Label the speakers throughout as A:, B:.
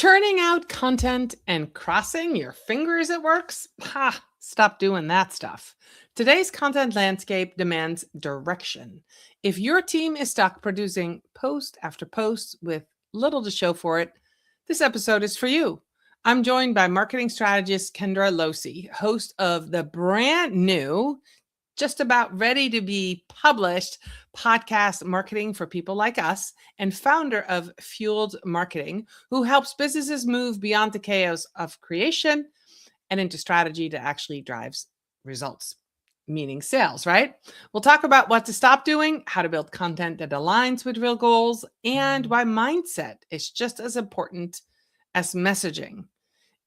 A: Churning out content and crossing your fingers it works? Ha! Stop doing that stuff. Today's content landscape demands direction. If your team is stuck producing post after post with little to show for it, this episode is for you. I'm joined by marketing strategist Kendra Losee, host of the brand new, just about ready to be published podcast Marketing for People Like Us, and founder of Fueled Marketing, who helps businesses move beyond the chaos of creation and into strategy that actually drives results, meaning sales, right? We'll talk about what to stop doing, how to build content that aligns with real goals, and why mindset is just as important as messaging.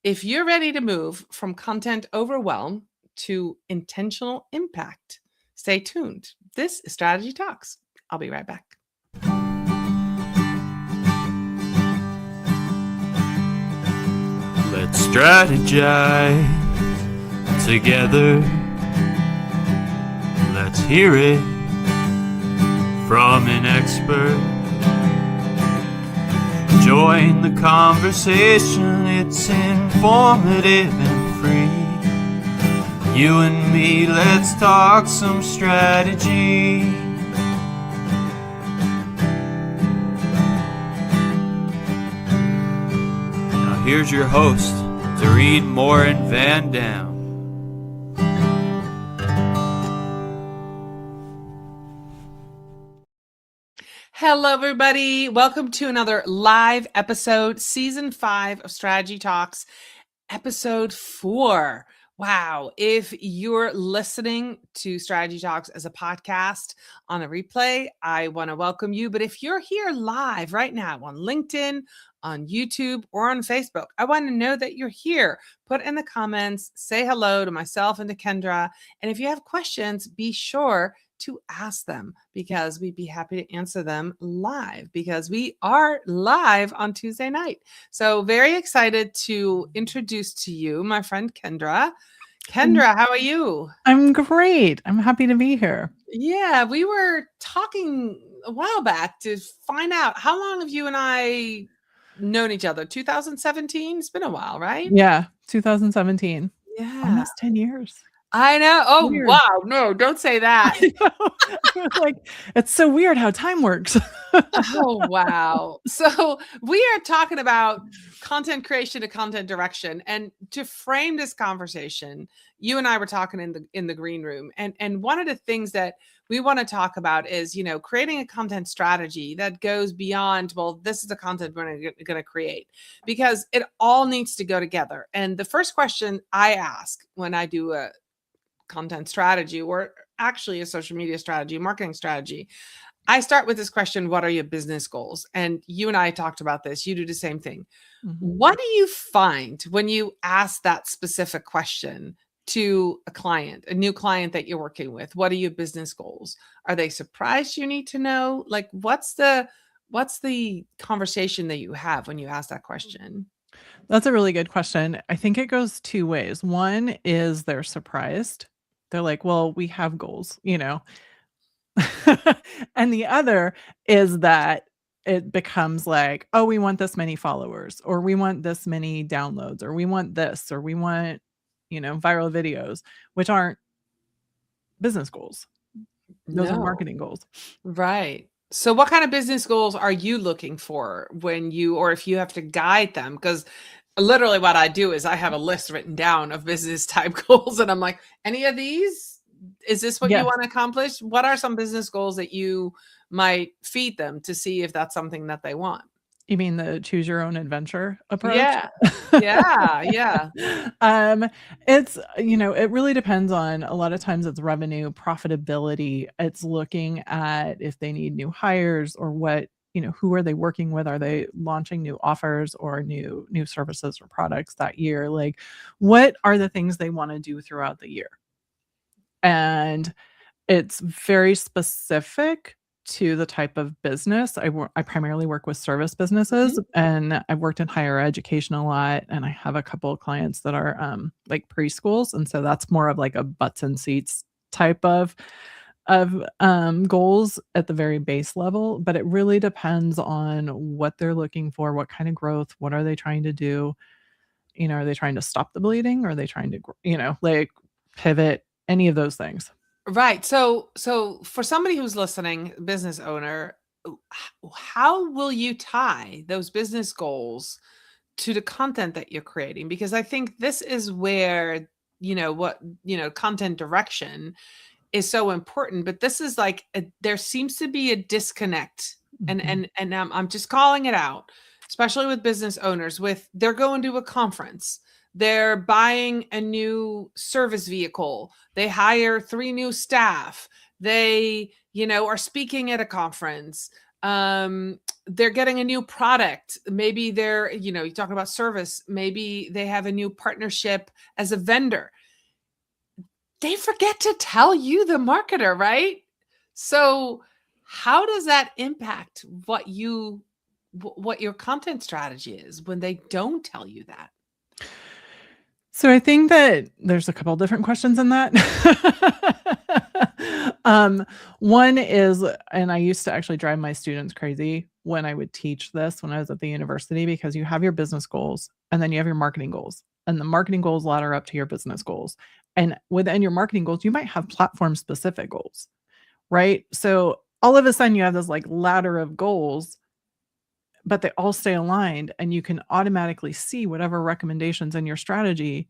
A: If you're ready to move from content overwhelm to intentional impact, stay tuned. This is Strategy Talks. I'll be right back.
B: Let's strategize together. Let's hear it from an expert. Join the conversation, it's informative and free. You and me, let's talk some strategy. Now here's your host, Dorien Morin-van.
A: Hello, everybody. Welcome to another live episode, season 5 of Strategy Talks, episode 4. Wow. If you're listening to Strategy Talks as a podcast on a replay, I want to welcome you. But if you're here live right now on LinkedIn, on YouTube, or on Facebook, I want to know that you're here. Put in the comments, say hello to myself and to Kendra. And if you have questions, be sure to ask them, because we'd be happy to answer them live, because we are live on Tuesday night. So very excited to introduce to you my friend Kendra. Kendra, how are you?
C: I'm great. I'm happy to be here.
A: Yeah, we were talking a while back to find out, how long have you and I known each other? 2017? It's been a while, right?
C: Yeah, 2017.
A: Yeah.
C: Almost 10 years.
A: I know. Oh,
C: Weird.
A: wow. No, don't say that.
C: Like, it's so weird how time works.
A: Oh, wow. So we are talking about content creation to content direction. And to frame this conversation, you and I were talking in the green room. And one of the things that we want to talk about is, creating a content strategy that goes beyond, well, this is the content we're going to create, because it all needs to go together. And the first question I ask when I do a content strategy, or actually a social media strategy, marketing strategy, I start with this question: what are your business goals? And you and I talked about this. You do the same thing. Mm-hmm. What do you find when you ask that specific question to a client, a new client that you're working with? What are your business goals? Are they surprised you need to know? Like, what's the conversation that you have when you ask that question?
C: That's a really good question. I think it goes two ways. One is they're surprised. They're like, well, we have goals, And the other is that it becomes like, oh, we want this many followers, or we want this many downloads, or we want this, or we want, viral videos, which aren't business goals. Those are marketing goals.
A: Right. So what kind of business goals are you looking for or if you have to guide them? Because literally what I do is I have a list written down of business type goals, and I'm like, any of these? Is this what you want to accomplish? What are some business goals that you might feed them to see if that's something that they want?
C: You mean the choose your own adventure approach?
A: Yeah. Yeah.
C: It's, it really depends on, a lot of times it's revenue, profitability. It's looking at if they need new hires, or what, who are they working with? Are they launching new offers or new services or products that year? Like, what are the things they want to do throughout the year? And it's very specific to the type of business. I primarily work with service businesses, and I've worked in higher education a lot, and I have a couple of clients that are like preschools, and so that's more of like a butts and seats type of of goals at the very base level, but it really depends on what they're looking for, what kind of growth, what are they trying to do? Are they trying to stop the bleeding? Or are they trying to, like pivot? Any of those things.
A: Right. So for somebody who's listening, business owner, how will you tie those business goals to the content that you're creating? Because I think this is where, content direction is so important, but this is like there seems to be a disconnect, and I'm just calling it out, especially with business owners. They're going to a conference, they're buying a new service vehicle, they hire 3 new staff, they are speaking at a conference, they're getting a new product, maybe they're you're talking about service, maybe they have a new partnership as a vendor. They forget to tell you, the marketer, right? So how does that impact what your content strategy is when they don't tell you that?
C: So I think that there's a couple different questions in that. One is, and I used to actually drive my students crazy when I would teach this when I was at the university, because you have your business goals and then you have your marketing goals, and the marketing goals ladder up to your business goals. And within your marketing goals, you might have platform specific goals, right? So all of a sudden you have this like ladder of goals, but they all stay aligned, and you can automatically see whatever recommendations in your strategy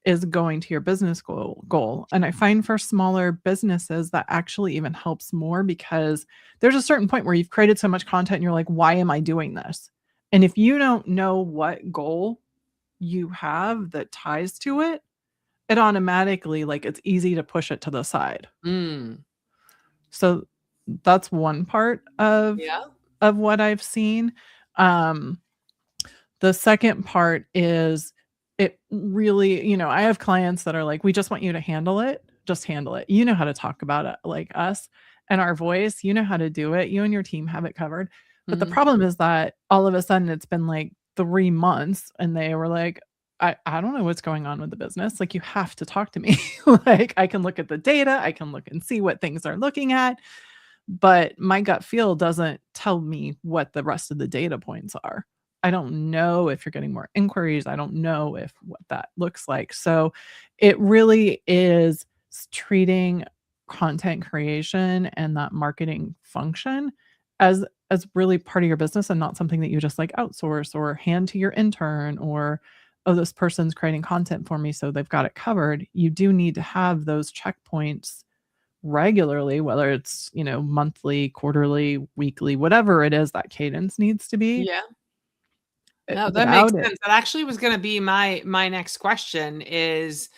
C: is going to your business goal. And I find for smaller businesses that actually even helps more, because there's a certain point where you've created so much content and you're like, why am I doing this? And if you don't know what goal you have that ties to it, it automatically, like, it's easy to push it to the side. So that's one part of what I've seen. The second part is, it really, I have clients that are like, we just want you to handle it. Just handle it. You know how to talk about it, like us and our voice, you know how to do it. You and your team have it covered. But the problem is that all of a sudden it's been like 3 months and they were like, I don't know what's going on with the business. Like, you have to talk to me. Like, I can look at the data, I can look and see what things are looking at, but my gut feel doesn't tell me what the rest of the data points are. I don't know if you're getting more inquiries. I don't know if what that looks like. So it really is treating content creation and that marketing function as really part of your business, and not something that you just like outsource or hand to your intern, or, oh, this person's creating content for me, so they've got it covered. You do need to have those checkpoints regularly, whether it's, monthly, quarterly, weekly, whatever it is that cadence needs to be.
A: Yeah. No, that makes sense. That actually was going to be my next question is,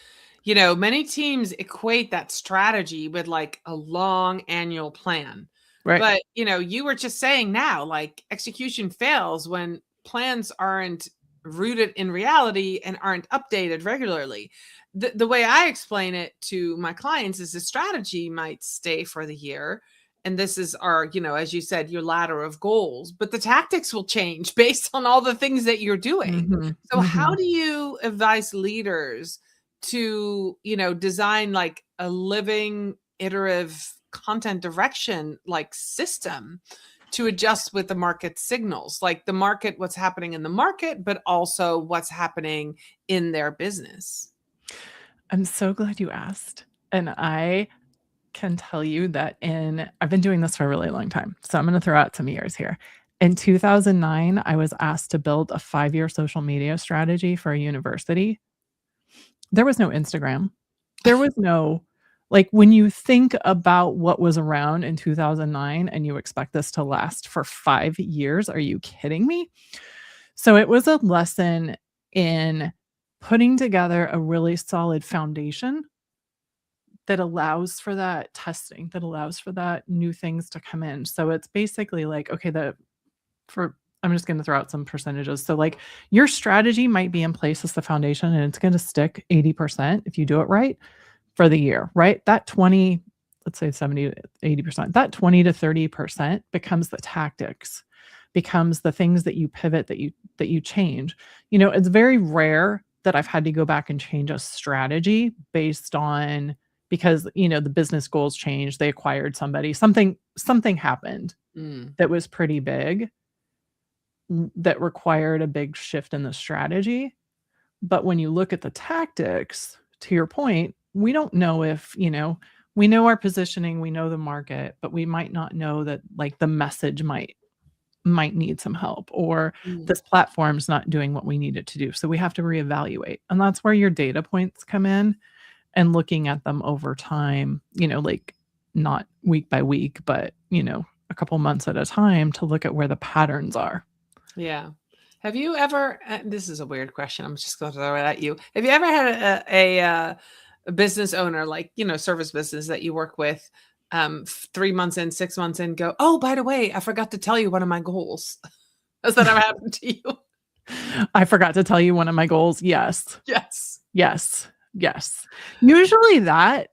A: many teams equate that strategy with like a long annual plan.
C: Right.
A: But, you were just saying now, like, execution fails when plans aren't rooted in reality and aren't updated regularly. The way I explain it to my clients is the strategy might stay for the year, and this is our, as you said, your ladder of goals, but the tactics will change based on all the things that you're doing. So how do you advise leaders to, design like a living, iterative content direction, like system, to adjust with the market signals, like the market, what's happening in the market, but also what's happening in their business?
C: I'm so glad you asked. And I can tell you that I've been doing this for a really long time. So I'm going to throw out some years here. In 2009, I was asked to build a 5-year social media strategy for a university. There was no Instagram. There was no, like, when you think about what was around in 2009 and you expect this to last for 5 years, are you kidding me? So it was a lesson in putting together a really solid foundation that allows for that testing, that allows for that new things to come in. So it's basically like, okay, I'm just going to throw out some percentages. So like, your strategy might be in place as the foundation and it's going to stick 80% if you do it right for the year, right? That 20, let's say 70 to 80%, that 20 to 30% becomes the tactics, becomes the things that you pivot, that you change. It's very rare that I've had to go back and change a strategy because, the business goals changed. They acquired somebody, something happened that was pretty big, that required a big shift in the strategy. But when you look at the tactics, to your point, we don't know if, we know our positioning, we know the market, but we might not know that like the message might need some help, or this platform's not doing what we need it to do. So we have to reevaluate. And that's where your data points come in, and looking at them over time, like not week by week, but, a couple months at a time to look at where the patterns are.
A: Yeah. Have you ever, this is a weird question, I'm just going to throw it at you. Have you ever had a business owner, like, service business that you work with, 3 months in, 6 months in, go, oh, by the way, I forgot to tell you one of my goals. Has that ever happened to you?
C: I forgot to tell you one of my goals. Yes.
A: Yes.
C: Yes. Yes. Usually that,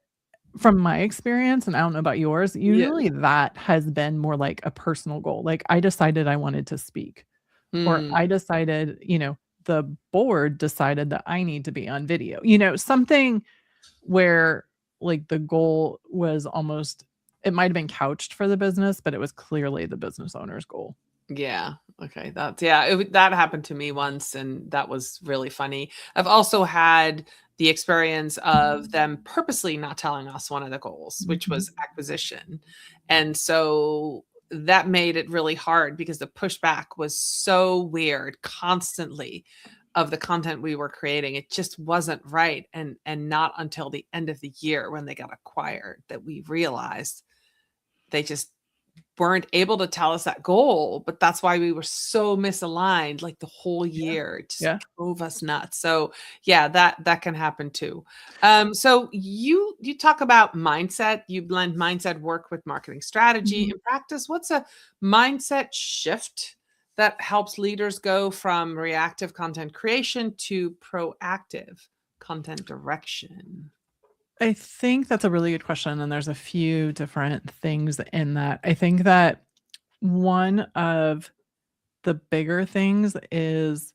C: from my experience, and I don't know about yours, usually that has been more like a personal goal. Like I decided I wanted to speak, or I decided, the board decided that I need to be on video, something where like the goal was almost, it might've been couched for the business, but it was clearly the business owner's goal.
A: Yeah. Okay. That happened to me once, and that was really funny. I've also had the experience of them purposely not telling us one of the goals, which was acquisition. And so that made it really hard because the pushback was so weird constantly of the content we were creating. It just wasn't right. And not until the end of the year when they got acquired that we realized they just weren't able to tell us that goal, but that's why we were so misaligned like the whole year. It just drove us nuts. So yeah, that can happen too. So you talk about mindset, you blend mindset work with marketing strategy in practice. What's a mindset shift that helps leaders go from reactive content creation to proactive content direction?
C: I think that's a really good question, and there's a few different things in that. I think that one of the bigger things is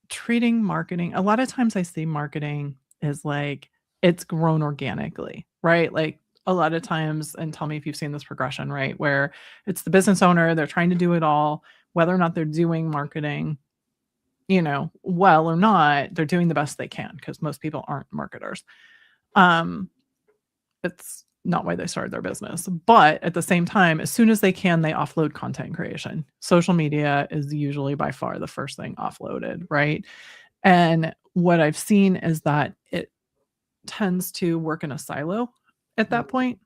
C: treating marketing. A lot of times I see marketing is like it's grown organically, right? Like a lot of times, and tell me if you've seen this progression, right? Where it's the business owner, they're trying to do it all, whether or not they're doing marketing, well or not, they're doing the best they can because most people aren't marketers. It's not why they started their business. But at the same time, as soon as they can, they offload content creation. Social media is usually by far the first thing offloaded, right? And what I've seen is that it tends to work in a silo at that point,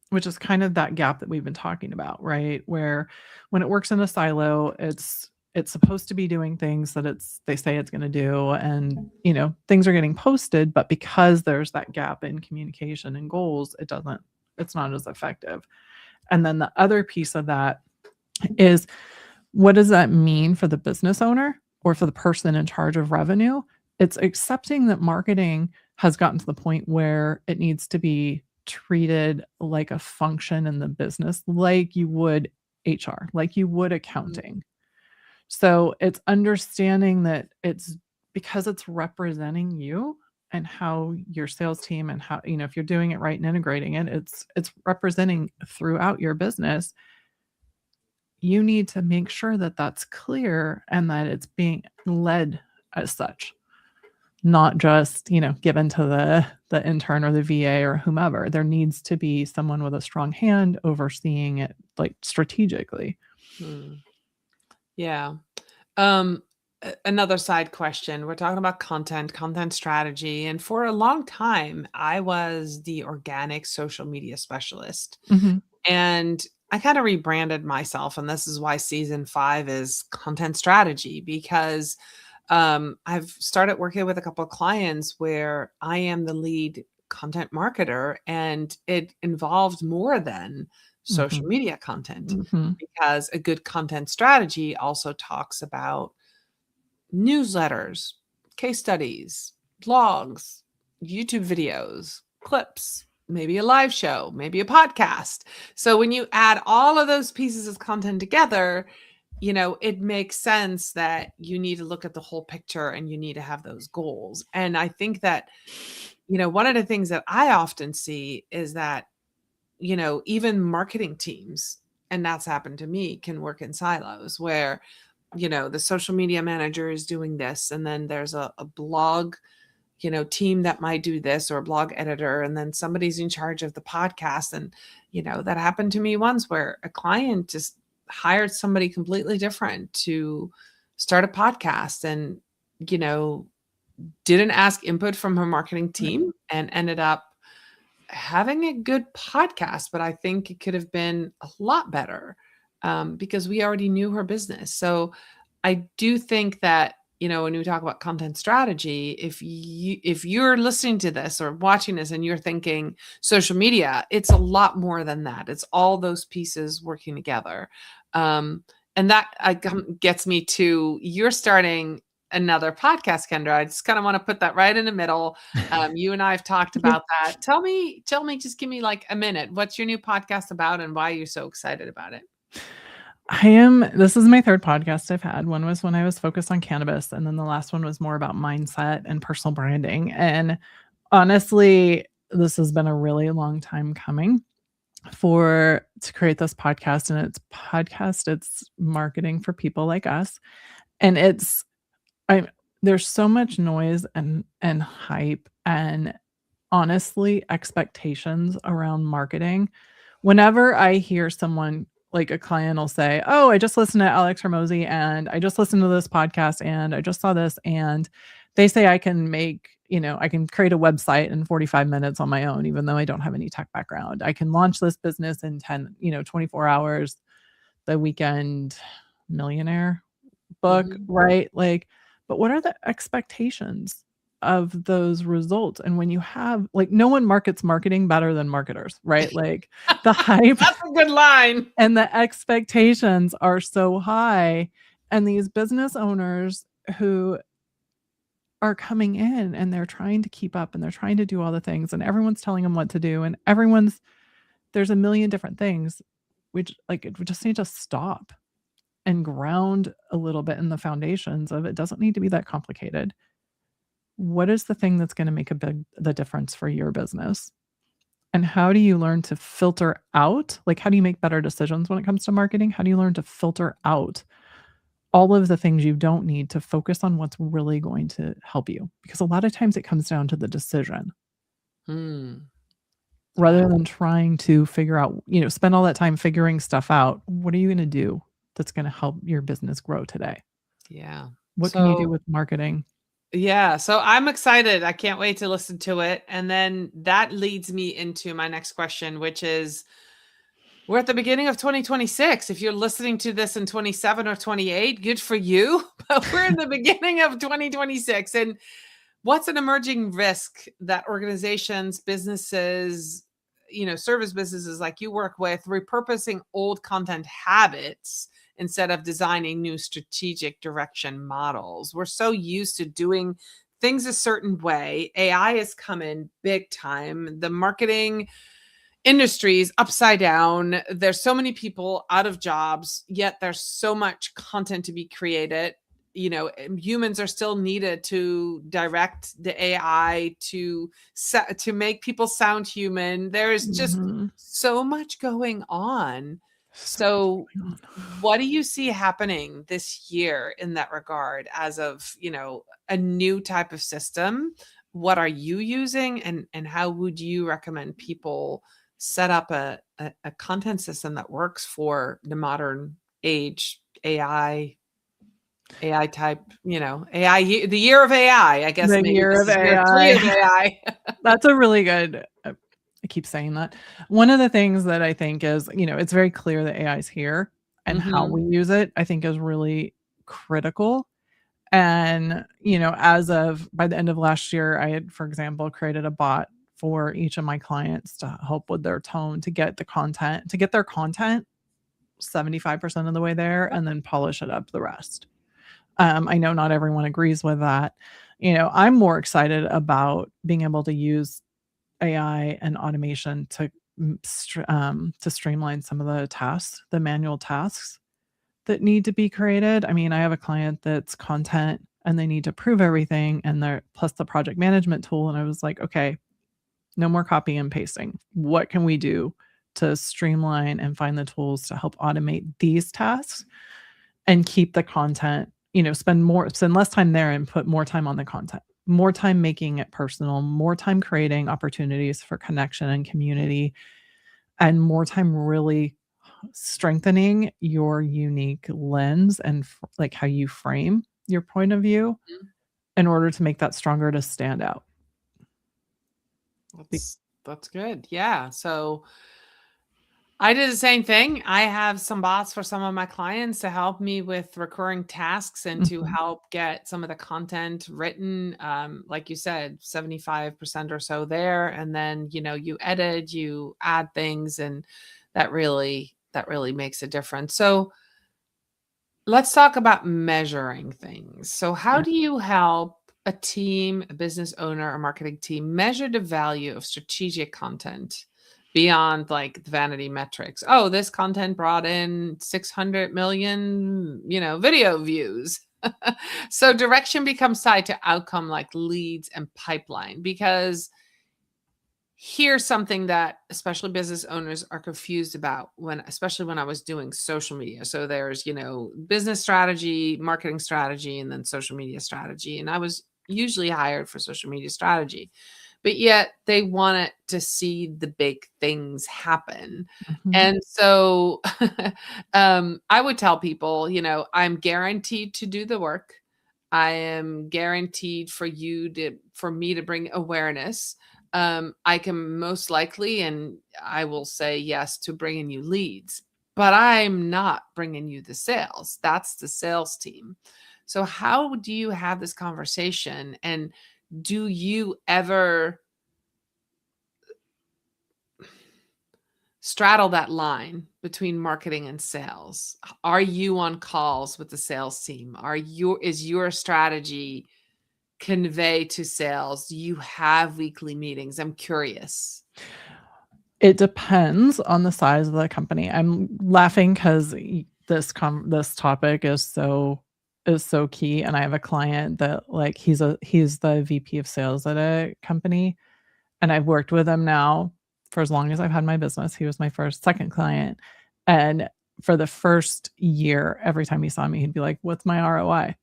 C: which is kind of that gap that we've been talking about, right? Where when it works in a silo, it's supposed to be doing things that they say it's going to do, and things are getting posted, but because there's that gap in communication and goals, it's not as effective. And then the other piece of that is, what does that mean for the business owner or for the person in charge of revenue? It's accepting that marketing has gotten to the point where it needs to be treated like a function in the business, like you would HR, like you would accounting. So it's understanding that it's because it's representing you and how your sales team, and how, if you're doing it right and integrating it, it's representing throughout your business. You need to make sure that that's clear and that it's being led as such, not just, given to the intern or the VA or whomever. There needs to be someone with a strong hand overseeing it, like strategically.
A: Yeah. Another side question. We're talking about content strategy. And for a long time, I was the organic social media specialist. And I kind of rebranded myself. And this is why season 5 is content strategy, because I've started working with a couple of clients where I am the lead content marketer, and it involved more than social media content, because a good content strategy also talks about newsletters, case studies, blogs, YouTube videos, clips, maybe a live show, maybe a podcast. So when you add all of those pieces of content together, it makes sense that you need to look at the whole picture and you need to have those goals. And I think that, one of the things that I often see is that, even marketing teams, and that's happened to me, can work in silos where, the social media manager is doing this, and then there's a blog, team that might do this, or a blog editor, and then somebody's in charge of the podcast. And, that happened to me once where a client just hired somebody completely different to start a podcast and, didn't ask input from her marketing team and ended up having a good podcast. But I think it could have been a lot better because we already knew her business. So I do think that, when we talk about content strategy, if you're listening to this or watching this and you're thinking social media, it's a lot more than that. It's all those pieces working together. And that gets me to, you're starting another podcast, Kendra. I just kind of want to put that right in the middle. You and I have talked about that. Tell me, just give me like a minute. What's your new podcast about and why you're so excited about it?
C: This is my third podcast I've had. One was when I was focused on cannabis, and then the last one was more about mindset and personal branding. And honestly, this has been a really long time coming to create this podcast. And it's marketing for people like us. And there's so much noise and hype and honestly expectations around marketing. Whenever I hear someone, like a client will say, "Oh, I just listened to Alex Hormozy, and I just listened to this podcast, and I just saw this," and they say I can create a website in 45 minutes on my own, even though I don't have any tech background. I can launch this business in 24 hours. The Weekend Millionaire book, right? Like, but what are the expectations of those results? And when you have, like, no one markets marketing better than marketers, right? Like the hype
A: That's a good line.
C: and the expectations are so high. And these business owners who are coming in and they're trying to keep up and they're trying to do all the things, and everyone's telling them what to do, and there's a million different things, which, like, it would just need to stop and ground a little bit in the foundations of, it doesn't need to be that complicated. What is the thing that's going to make the difference for your business? And how do you learn to filter out? Like, how do you make better decisions when it comes to marketing? How do you learn to filter out all of the things you don't need to focus on what's really going to help you? Because a lot of times it comes down to the decision. Rather than trying to figure out, spend all that time figuring stuff out. What are you going to do that's going to help your business grow today?
A: Yeah.
C: What can you do with marketing?
A: Yeah. So I'm excited. I can't wait to listen to it. And then that leads me into my next question, which is, we're at the beginning of 2026. If you're listening to this in 27 or 28, good for you. But we're in the beginning of 2026. And what's an emerging risk that organizations, businesses, service businesses like you work with, repurposing old content habits instead of designing new strategic direction models? We're so used to doing things a certain way. AI has come in big time. The marketing industry is upside down. There's so many people out of jobs, yet there's so much content to be created. Humans are still needed to direct the AI to make people sound human. There's just so much going on. So what do you see happening this year in that regard as of, a new type of system? What are you using, and how would you recommend people set up a content system that works for the modern age, AI type, AI, the year of AI, I guess.
C: The year of AI. That's a really good, I keep saying that. One of the things that I think is, it's very clear that AI is here, and how we use it, I think, is really critical. And, by the end of last year, I had, for example, created a bot for each of my clients to help with their tone, to get their content 75% of the way there, and then polish it up the rest. I know not everyone agrees with that. I'm more excited about being able to use AI and automation to streamline some of the manual tasks that need to be created. I mean, I have a client that's content and they need to prove everything, and they're plus the project management tool. And I was like, okay, no more copy and pasting. What can we do to streamline and find the tools to help automate these tasks and keep the content, spend less time there and put more time on the content, more time making it personal, more time creating opportunities for connection and community, and more time really strengthening your unique lens and like how you frame your point of view in order to make that stronger to stand out.
A: That's good. Yeah. So I did the same thing. I have some bots for some of my clients to help me with recurring tasks and to help get some of the content written. Like you said, 75% or so there. And then, you edit, you add things, and that really makes a difference. So let's talk about measuring things. So how do you help a team, a business owner, a marketing team measure the value of strategic content beyond like the vanity metrics? Oh, this content brought in 600 million, video views. So direction becomes tied to outcome like leads and pipeline, because here's something that especially business owners are confused about especially when I was doing social media. So there's, business strategy, marketing strategy, and then social media strategy. And I was usually hired for social media strategy, but yet they wanted to see the big things happen. And so I would tell people, I'm guaranteed to do the work. I am guaranteed for me to bring awareness. I can most likely, and I will say yes to bringing you leads, but I'm not bringing you the sales. That's the sales team. So how do you have this conversation? And do you ever straddle that line between marketing and sales? Are you on calls with the sales team? Is your strategy convey to sales? Do you have weekly meetings? I'm curious.
C: It depends on the size of the company. I'm laughing because this topic is so key. And I have a client that like he's the VP of sales at a company, and I've worked with him now for as long as I've had my business. He was my second client, and for the first year, every time he saw me, he'd be like, "What's my ROI?"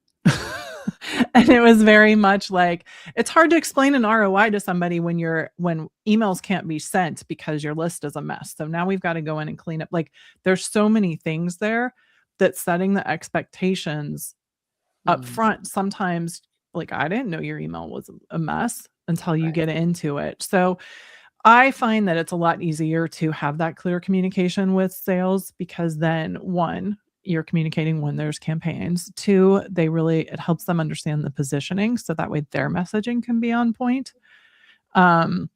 C: And it was very much like, it's hard to explain an ROI to somebody when emails can't be sent because your list is a mess. So now we've got to go in and clean up. Like there's so many things there that setting the expectations up front. Sometimes like, I didn't know your email was a mess until you get into it. So I find that it's a lot easier to have that clear communication with sales, because then one, you're communicating when there's campaigns. Two, it helps them understand the positioning, so that way their messaging can be on point, and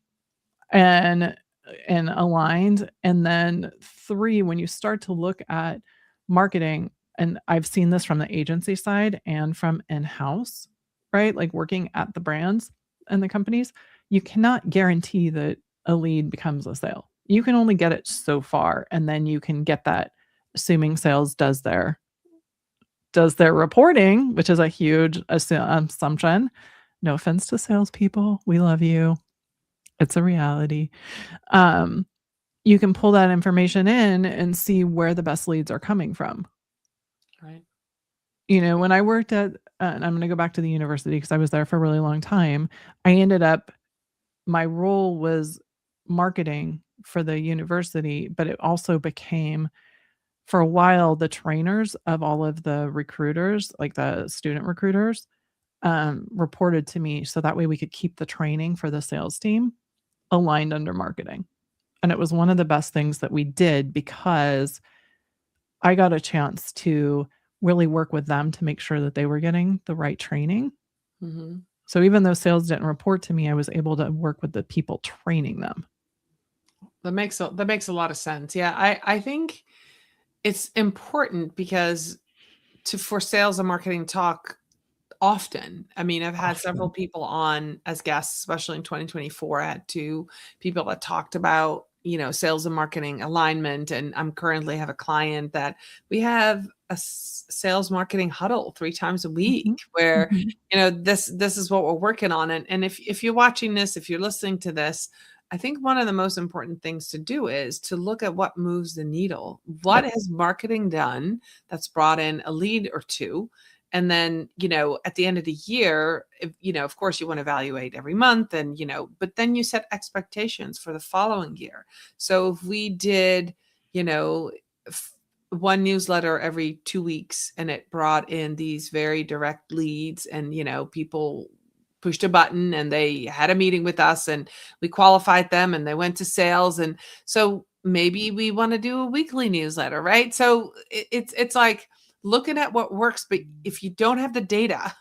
C: aligned. And then three, when you start to look at marketing, and I've seen this from the agency side and from in-house, right? Like working at the brands and the companies, you cannot guarantee that a lead becomes a sale. You can only get it so far, and then you can get that assuming sales does their reporting, which is a huge assumption. No offense to salespeople, we love you. It's a reality. You can pull that information in and see where the best leads are coming from.
A: Right.
C: When I worked at, and I'm going to go back to the university because I was there for a really long time. My role was marketing for the university, but it also became, for a while, the trainers of all of the recruiters, like the student recruiters, reported to me. So that way we could keep the training for the sales team aligned under marketing. And it was one of the best things that we did, because I got a chance to really work with them to make sure that they were getting the right training. So even though sales didn't report to me, I was able to work with the people training them.
A: That makes a lot of sense. Yeah, I think it's important because for sales and marketing talk often. I mean, I've had several people on as guests, especially in 2024. I had 2 people that talked about, sales and marketing alignment. And I'm currently have a client that we have a sales marketing huddle 3 times a week
C: Mhm.
A: where,
C: Mhm.
A: this is what we're working on. And if you're watching this, if you're listening to this, I think one of the most important things to do is to look at what moves the needle. What
C: Yep.
A: has marketing done that's brought in a lead or two? And then, at the end of the year, if, of course you want to evaluate every month and, but then you set expectations for the following year. So if we did, one newsletter every 2 weeks and it brought in these very direct leads and, people pushed a button and they had a meeting with us and we qualified them and they went to sales. And so maybe we want to do a weekly newsletter, right? So it's like looking at what works, but if you don't have the data,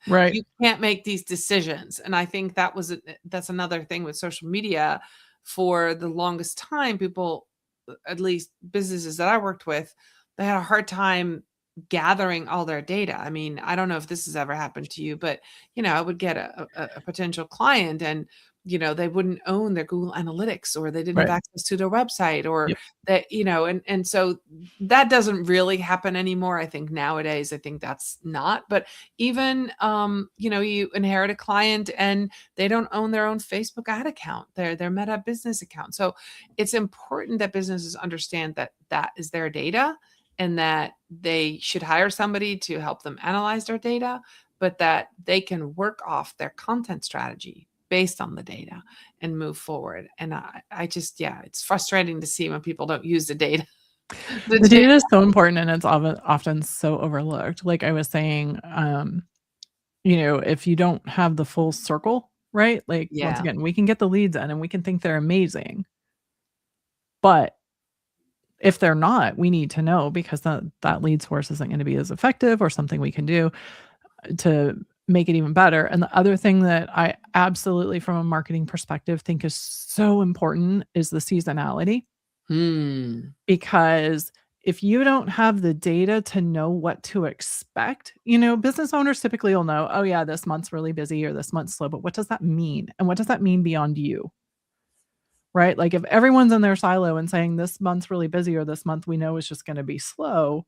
C: Right.
A: you can't make these decisions. And I think that's another thing with social media. For the longest time, people, at least businesses that I worked with, they had a hard time gathering all their data. I mean, I don't know if this has ever happened to you, but I would get a potential client and they wouldn't own their Google Analytics, or they didn't have
C: Right.
A: access to their website, or
C: Yep.
A: that, and so that doesn't really happen anymore. I think nowadays, I think that's not. But even you inherit a client and they don't own their own Facebook ad account, their Meta business account. So it's important that businesses understand that that is their data and that they should hire somebody to help them analyze their data, but that they can work off their content strategy based on the data and move forward. And I just, it's frustrating to see when people don't use the data.
C: The data is so important and it's often so overlooked. Like I was saying, if you don't have the full circle, right? Like once
A: Yeah.
C: again, we can get the leads in and we can think they're amazing. But if they're not, we need to know, because that lead source isn't going to be as effective, or something we can do to make it even better. And the other thing that I absolutely, from a marketing perspective, think is so important is the seasonality. Because if you don't have the data to know what to expect, business owners typically will know, oh yeah, this month's really busy or this month's slow, but what does that mean? And what does that mean beyond you? Right? Like if everyone's in their silo and saying this month's really busy or this month we know is just going to be slow,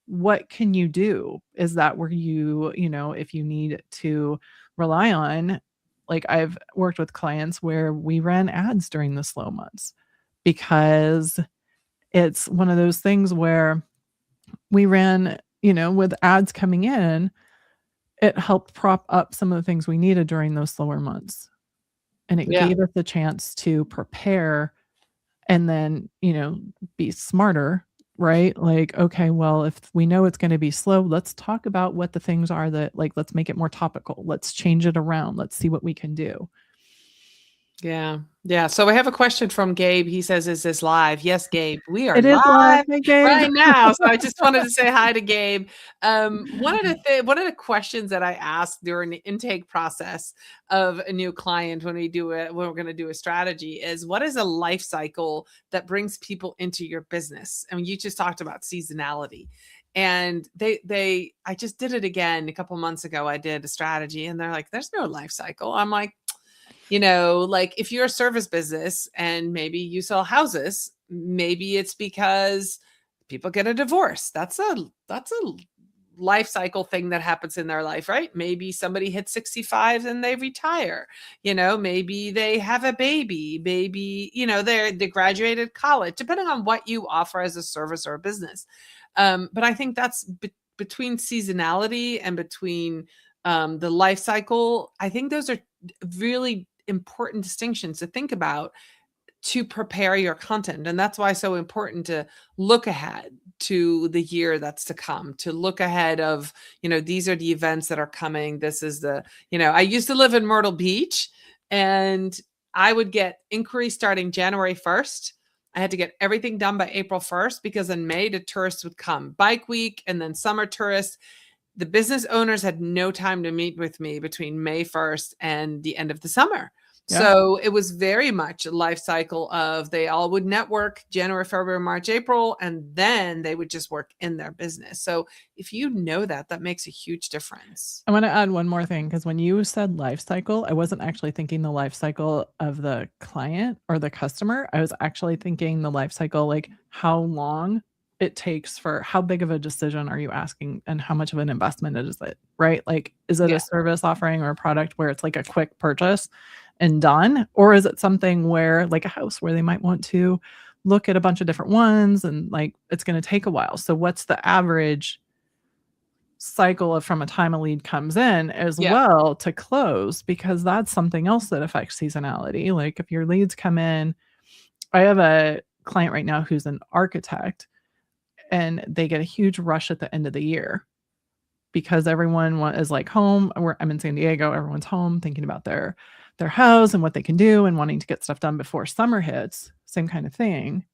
C: what can you do? Is that where you, if you need to rely on, like I've worked with clients where we ran ads during the slow months, because it's one of those things where we ran, with ads coming in, it helped prop up some of the things we needed during those slower months. And it
A: Yeah.
C: gave us the chance to prepare and then, be smarter, right? Like, okay, well, if we know it's going to be slow, let's talk about what the things are that, like, let's make it more topical. Let's change it around. Let's see what we can do.
A: Yeah. Yeah. So we have a question from Gabe. He says, is this live? Yes, Gabe, we are
C: It is live.
A: live
C: Hey, Gabe.
A: right now. So I just wanted to say hi to Gabe. One of the questions that I ask during the intake process of a new client when when we're going to do a strategy is, what is a life cycle that brings people into your business? And you just talked about seasonality. And I just did it again a couple months ago. I did a strategy and they're like, there's no life cycle. I'm like, like if you're a service business and maybe you sell houses, maybe it's because people get a divorce. That's a life cycle thing that happens in their life, right? Maybe somebody hits 65 and they retire. Maybe they have a baby. Maybe, they graduated college, depending on what you offer as a service or a business. But I think that's between seasonality and between the life cycle. I think those are really important distinctions to think about to prepare your content. And that's why it's so important to look ahead to the year that's to come, to look ahead of, these are the events that are coming. This is I used to live in Myrtle Beach and I would get inquiries starting January 1st. I had to get everything done by April 1st because in May, the tourists would come, bike week and then summer tourists. The business owners had no time to meet with me between May 1st and the end of the summer.
C: Yeah.
A: So it was very much a life cycle of they all would network January, February, March, April, and then they would just work in their business. So if you know that, that makes a huge difference.
C: I want to add one more thing, because when you said life cycle, I wasn't actually thinking the life cycle of the client or the customer. I was actually thinking the life cycle, like how long it takes for how big of a decision are you asking and how much of an investment is it, right? Like, is it
A: Yeah.
C: a service offering or a product where it's like a quick purchase and done? Or is it something where, like a house, where they might want to look at a bunch of different ones and like it's going to take a while? So what's the average cycle of from a time a lead comes in as
A: Yeah.
C: well to close? Because that's something else that affects seasonality. Like if your leads come in, I have a client right now who's an architect, and they get a huge rush at the end of the year because everyone is like home. I'm in San Diego. Everyone's home thinking about their house and what they can do and wanting to get stuff done before summer hits. Same kind of thing.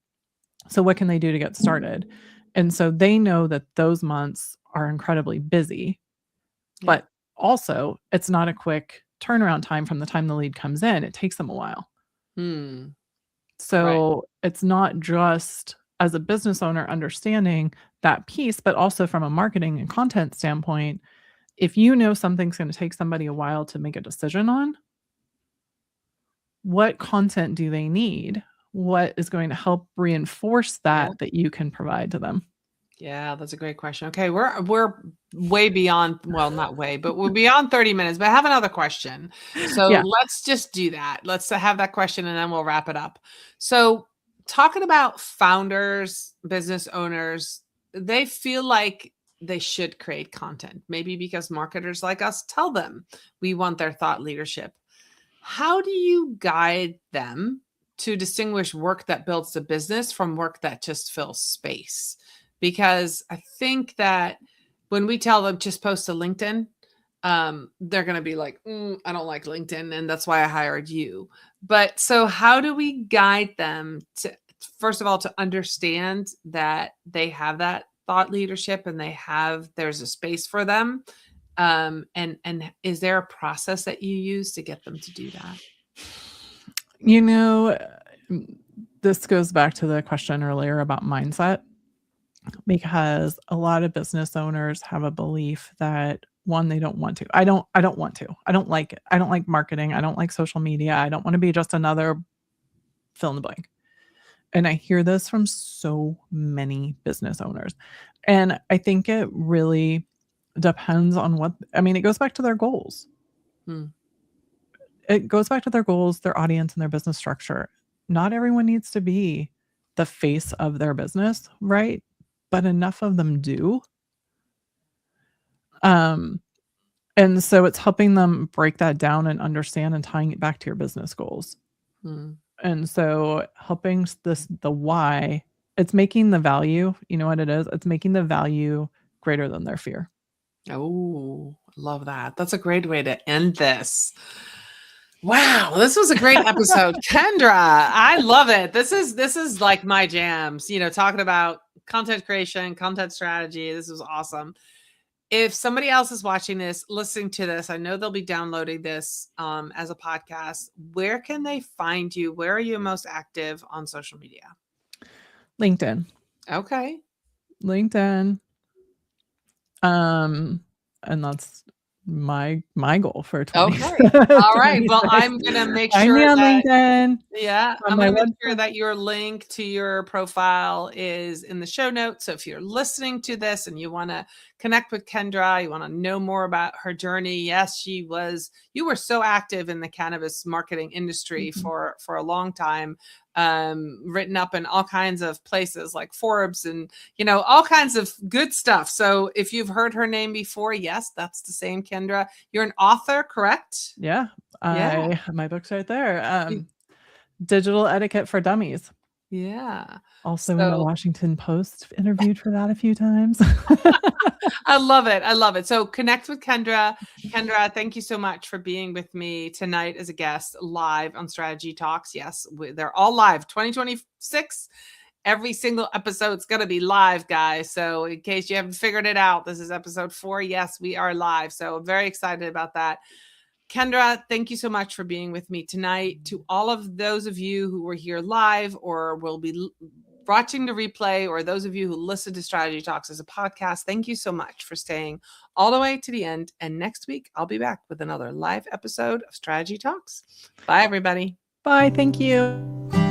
C: So what can they do to get started? And so they know that those months are incredibly busy, but also it's not a quick turnaround time from the time the lead comes in. It takes them a while. So it's not just as a business owner understanding that piece, but also from a marketing and content standpoint, if you know something's going to take somebody a while to make a decision on, what content do they need? What is going to help reinforce that you can provide to them?
A: Yeah, that's a great question. Okay, we're way beyond, well, not way, but we're beyond 30 minutes, but I have another question. So let's just do that. Let's have that question and then we'll wrap it up. So talking about founders, business owners, they feel like they should create content, maybe because marketers like us tell them we want their thought leadership. How do you guide them to distinguish work that builds the business from work that just fills space? Because I think that when we tell them just post to LinkedIn, they're going to be like, I don't like LinkedIn. And that's why I hired you. But so how do we guide them to, first of all, to understand that they have that thought leadership and there's a space for them? And is there a process that you use to get them to do that?
C: You know, this goes back to the question earlier about mindset, because a lot of business owners have a belief that, one, they don't want to. I don't want to. I don't like it. I don't like marketing. I don't like social media. I don't want to be just another fill in the blank. And I hear this from so many business owners. And I think it really depends on it goes back to their goals. It goes back to their goals, their audience, and their business structure. Not everyone needs to be the face of their business, right? But enough of them do. And so it's helping them break that down and understand and tying it back to your business goals. And so helping the why, it's making the value, you know what it is? It's making the value greater than their fear.
A: Oh, love that. That's a great way to end this. Wow, this was a great episode. Kendra, I love it. This is like my jams, talking about content creation, content strategy. This was awesome. If somebody else is watching this, listening to this, I know they'll be downloading this as a podcast. Where can they find you? Where are you most active on social media?
C: LinkedIn.
A: Okay.
C: LinkedIn. And that's my goal for 20.
A: Okay. All right. Well, I'm going to make sure
C: on
A: that
C: LinkedIn.
A: Yeah, I'm going to make sure that your link to your profile is in the show notes. So if you're listening to this and you want to connect with Kendra, you want to know more about her journey. Yes, you were so active in the cannabis marketing industry for a long time, written up in all kinds of places like Forbes and, all kinds of good stuff. So if you've heard her name before, yes, that's the same Kendra. You're an author, correct?
C: Yeah. My book's right there. Digital Etiquette for Dummies.
A: Yeah.
C: Also in the Washington Post, interviewed for that a few times.
A: I love it. I love it. So connect with Kendra. Kendra, thank you so much for being with me tonight as a guest live on Strategy Talks. Yes, they're all live. 2026. Every single episode's going to be live, guys. So in case you haven't figured it out, this is episode 4. Yes, we are live. So I'm very excited about that. Kendra, thank you so much for being with me tonight. To all of those of you who were here live or will be watching the replay, or those of you who listen to Strategy Talks as a podcast, thank you so much for staying all the way to the end. And next week, I'll be back with another live episode of Strategy Talks. Bye, everybody.
C: Bye. Thank you.